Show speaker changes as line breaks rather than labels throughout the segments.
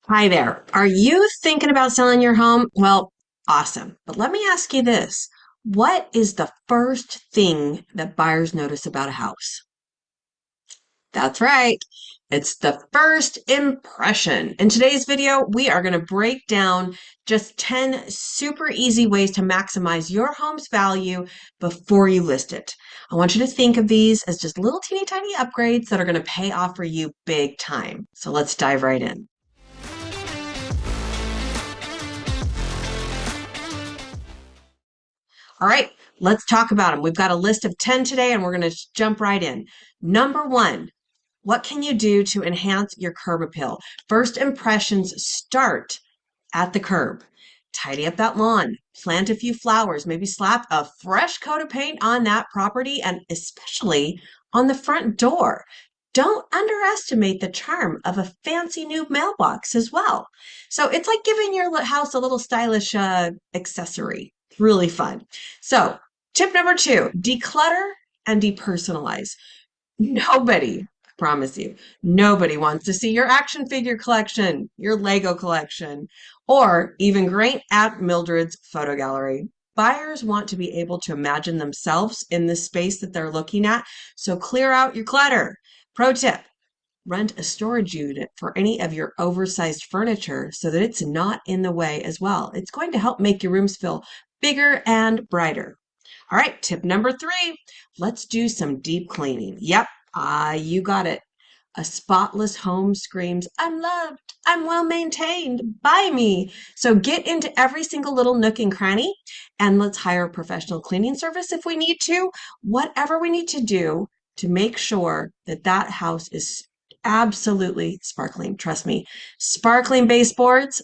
Hi there. Are you thinking about selling your home? Well, awesome. But let me ask you this. What is the first thing that buyers notice about a house? That's right. It's the first impression. In today's video, we are going to break down just 10 super easy ways to maximize your home's value before you list it. I want you to think of these as just little teeny tiny upgrades that are going to pay off for you big time. So let's dive right in. All right, let's talk about them. We've got a list of 10 today, and we're going to jump right in. Number one, what can you do to enhance your curb appeal? First impressions start at the curb. Tidy up that lawn, plant a few flowers, maybe slap a fresh coat of paint on that property, and especially on the front door. Don't underestimate the charm of a fancy new mailbox as well. So it's like giving your house a little stylish accessory. Really fun. So, tip number two, declutter and depersonalize. Nobody, I promise you, nobody wants to see your action figure collection, your Lego collection, or even great Aunt Mildred's photo gallery. Buyers want to be able to imagine themselves in the space that they're looking at, so clear out your clutter. Pro tip, rent a storage unit for any of your oversized furniture so that it's not in the way as well. It's going to help make your rooms feel bigger and brighter. All right, tip number three, let's do some deep cleaning. Yep, you got it. A spotless home screams, I'm loved, I'm well maintained, by me. So get into every single little nook and cranny and let's hire a professional cleaning service if we need to. Whatever we need to do to make sure that that house is absolutely sparkling. Trust me, sparkling baseboards,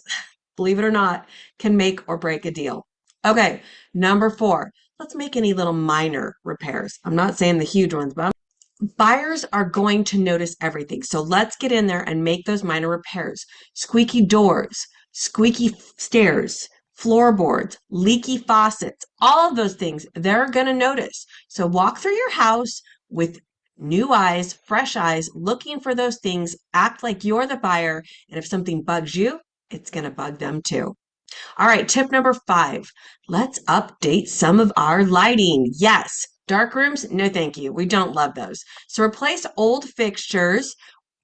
believe it or not, can make or break a deal. Okay, number four, let's make any little minor repairs. I'm not saying the huge ones, but buyers are going to notice everything. So let's get in there and make those minor repairs. Squeaky doors, squeaky stairs, floorboards, leaky faucets, all of those things they're going to notice. So walk through your house with new eyes, fresh eyes, looking for those things. Act like you're the buyer. And if something bugs you, it's going to bug them too. All right, tip number five. Let's update some of our lighting. Yes, dark rooms, no thank you. We don't love those. So replace old fixtures,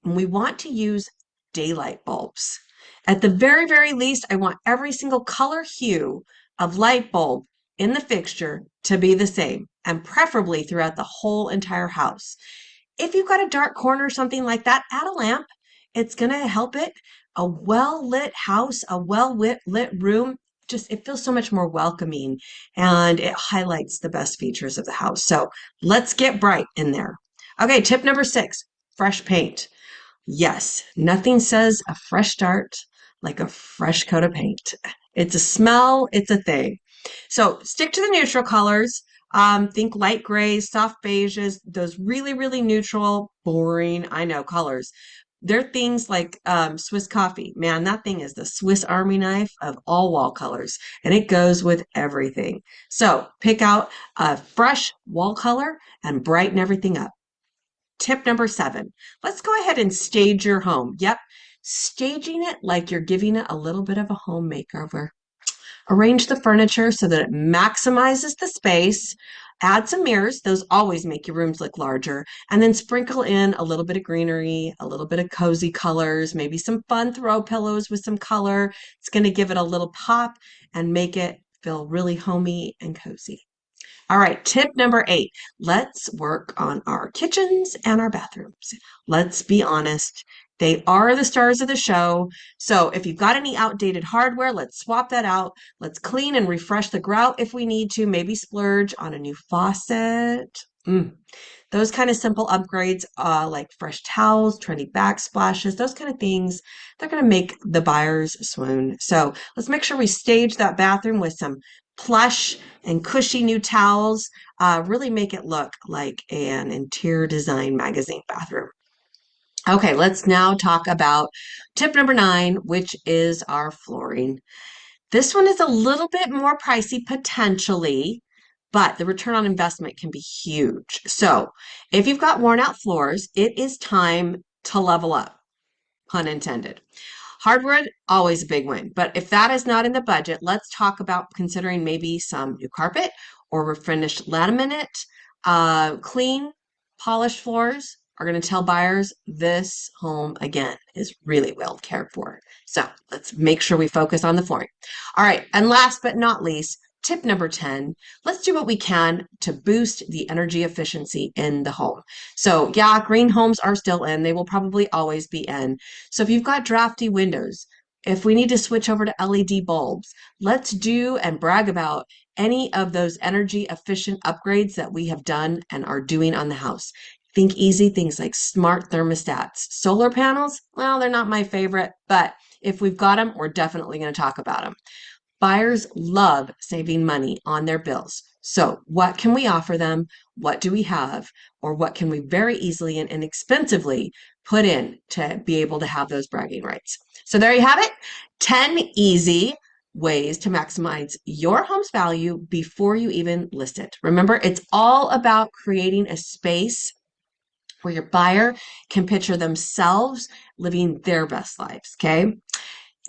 and we want to use daylight bulbs. At the very, very least, I want every single color hue of light bulb in the fixture to be the same, and preferably throughout the whole entire house. If you've got a dark corner or something like that, add a lamp. It's going to help it. A well-lit house, a well-lit room, just it feels so much more welcoming and it highlights the best features of the house. So let's get bright in there. Okay, tip number six, fresh paint. Yes, nothing says a fresh start like a fresh coat of paint. It's a smell, it's a thing. So stick to the neutral colors. Think light grays, soft beiges, those really, really neutral, boring, I know, colors. They're things like Swiss coffee. Man, that thing is the Swiss Army knife of all wall colors, and it goes with everything. So pick out a fresh wall color and brighten everything up. Tip number seven, let's go ahead and stage your home. Yep, staging it like you're giving it a little bit of a home makeover. Arrange the furniture so that it maximizes the space. Add some mirrors, those always make your rooms look larger. And then sprinkle in a little bit of greenery, a little bit of cozy colors, maybe some fun throw pillows with some color. It's going to give it a little pop and make it feel really homey and cozy. All right, tip number eight. Let's work on our kitchens and our bathrooms. Let's be honest. They are the stars of the show. So if you've got any outdated hardware, let's swap that out. Let's clean and refresh the grout if we need to. Maybe splurge on a new faucet. Those kind of simple upgrades, like fresh towels, trendy backsplashes, those kind of things, they're going to make the buyers swoon. So let's make sure we stage that bathroom with some plush and cushy new towels. Really make it look like an interior design magazine bathroom. Okay, let's now talk about tip number nine, which is our flooring. This one is a little bit more pricey potentially, but the return on investment can be huge. So if you've got worn out floors, it is time to level up, pun intended. Hardwood, always a big win. But if that is not in the budget, let's talk about considering maybe some new carpet or refinished laminate. Clean, polished floors are going to tell buyers this home, again, is really well cared for. So let's make sure we focus on the flooring. All right. And last but not least, tip number 10, let's do what we can to boost the energy efficiency in the home. So yeah, green homes are still in. They will probably always be in. So if you've got drafty windows, if we need to switch over to LED bulbs, let's do and brag about any of those energy efficient upgrades that we have done and are doing on the house. Think easy things like smart thermostats. Solar panels, well, they're not my favorite, but if we've got them, we're definitely going to talk about them. Buyers love saving money on their bills. So what can we offer them? What do we have? Or what can we very easily and inexpensively put in to be able to have those bragging rights? So there you have it. 10 easy ways to maximize your home's value before you even list it. Remember, it's all about creating a space where your buyer can picture themselves living their best lives, okay?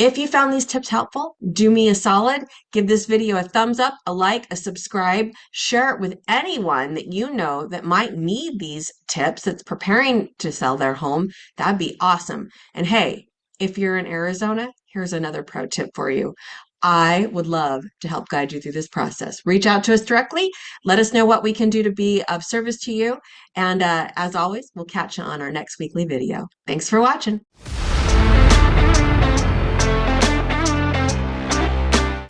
If you found these tips helpful, do me a solid, give this video a thumbs up, a like, a subscribe, share it with anyone that you know that might need these tips that's preparing to sell their home. That'd be awesome. And hey, if you're in Arizona, here's another pro tip for you. I would love to help guide you through this process. Reach out to us directly. Let us know what we can do to be of service to you. And as always, we'll catch you on our next weekly video. Thanks for watching.